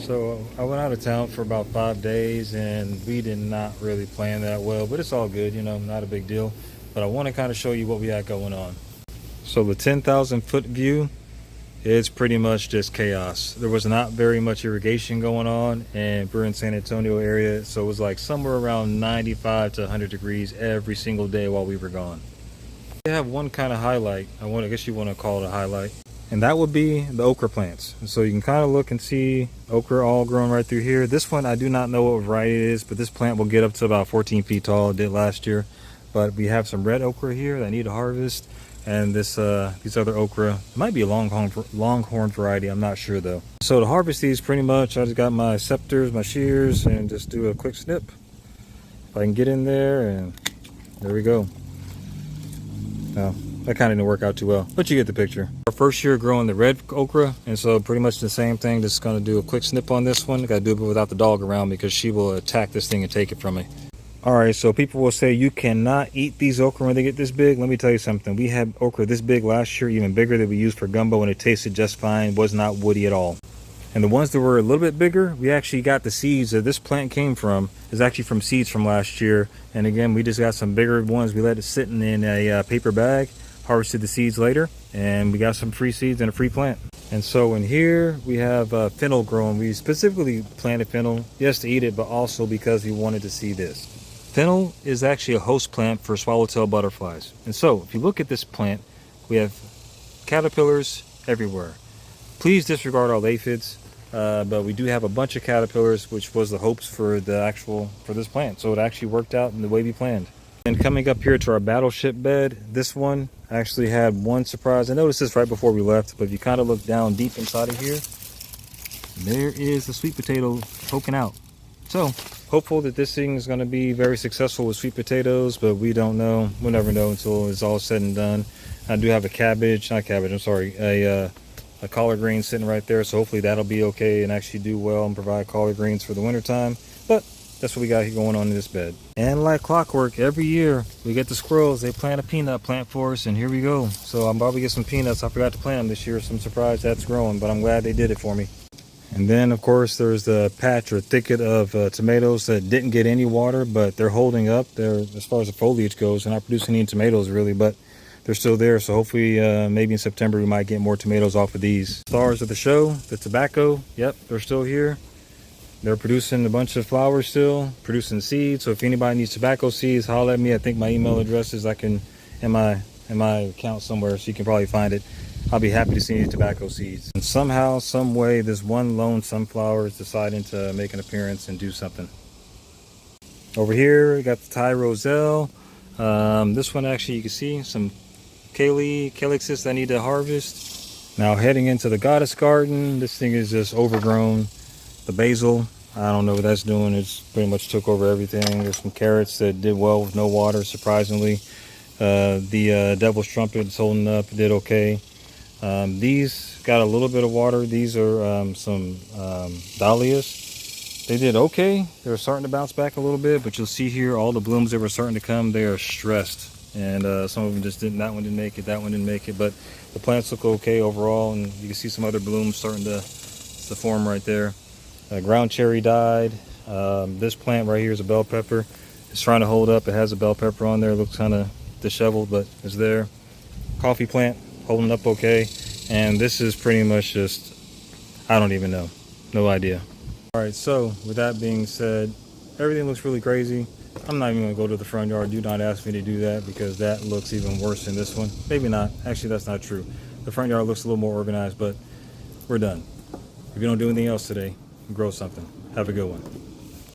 So I went out of town for about 5 days and we did not really plan that well, but it's all good, you know, not a big deal. But I want to kind of show you what we got going on. So the 10,000 foot view, it's pretty much just chaos. There was not very much irrigation going on, and we're in San Antonio area, so it was like somewhere around 95 to 100 degrees every single day while we were gone. I have one kind of highlight, I guess you want to call it a highlight, and that would be the okra plants. So you can kind of look and see okra all growing right through here. This one, I do not know what variety it is, but this plant will get up to about 14 feet tall. It did last year. But we have some red okra here that need to harvest, and this these other okra, it might be a longhorn variety, I'm not sure though. So to harvest these, pretty much I just got my scepters, my shears, and just do a quick snip. If I can get in there, and there we go. Now that kind of didn't work out too well, but you get the picture. Our first year growing the red okra, and so pretty much the same thing. Just gonna do a quick snip on this one. Gotta do it without the dog around because she will attack this thing and take it from me. All right, so people will say you cannot eat these okra when they get this big. Let me tell you something. We had okra this big last year, even bigger, that we used for gumbo, and it tasted just fine. Was not woody at all. And the ones that were a little bit bigger, we actually got the seeds that this plant came from. Is actually from seeds from last year. And again, we just got some bigger ones. We let it sit in a paper bag, harvested the seeds later, and we got some free seeds and a free plant. And so in here we have fennel growing. We specifically planted fennel, yes, to eat it, but also because we wanted to see this. Fennel is actually a host plant for swallowtail butterflies. And so if you look at this plant, we have caterpillars everywhere. Please disregard all aphids, but we do have a bunch of caterpillars, which was the hopes for this plant. So it actually worked out in the way we planned. And coming up here to our battleship bed, this one actually had one surprise. I noticed this right before we left, but if you kind of look down deep inside of here, there is the sweet potato poking out. So hopeful that this thing is going to be very successful with sweet potatoes, but we don't know. We'll never know until it's all said and done. I do have a a collard green sitting right there, so hopefully that'll be okay and actually do well and provide collard greens for the winter time. But that's what we got here going on in this bed. And like clockwork, every year we get the squirrels. They plant a peanut plant for us, and here we go. So I'm probably get some peanuts. I forgot to plant them this year, so I'm surprised that's growing, but I'm glad they did it for me. And then of course there's the patch or thicket of tomatoes that didn't get any water, but they're holding up. They're, as far as the foliage goes, they're not producing any tomatoes really, but they're still there. So hopefully maybe in September we might get more tomatoes off of these. Stars of the show, the tobacco, yep, they're still here. They're producing a bunch of flowers still, producing seeds. So if anybody needs tobacco seeds, holler at me. I think my email address is in my account somewhere, so you can probably find it. I'll be happy to see any tobacco seeds. And somehow, some way, this one lone sunflower is deciding to make an appearance and do something. Over here, we got the Thai Roselle. This one actually, you can see some calyxes that I need to harvest. Now heading into the goddess garden, this thing is just overgrown. The basil, I don't know what that's doing. It's pretty much took over everything. There's some carrots that did well with no water, surprisingly. The devil's trumpet is holding up, did okay. These got a little bit of water. These are some dahlias. They did okay. They were starting to bounce back a little bit, but you'll see here all the blooms that were starting to come, they are stressed. And some of them just didn't, that one didn't make it, that one didn't make it, but the plants look okay overall, and you can see some other blooms starting to form right there. Ground cherry died. This plant right here is a bell pepper. It's trying to hold up. It has a bell pepper on there. It looks kind of disheveled, but it's there. Coffee plant holding up okay. And this is pretty much just, I don't even know. No idea. All right, so with that being said, everything looks really crazy. I'm not even gonna go to the front yard. Do not ask me to do that because that looks even worse than this one. Maybe not. Actually, that's not true. The front yard looks a little more organized, but we're done. If you don't do anything else today, grow something. Have a good one.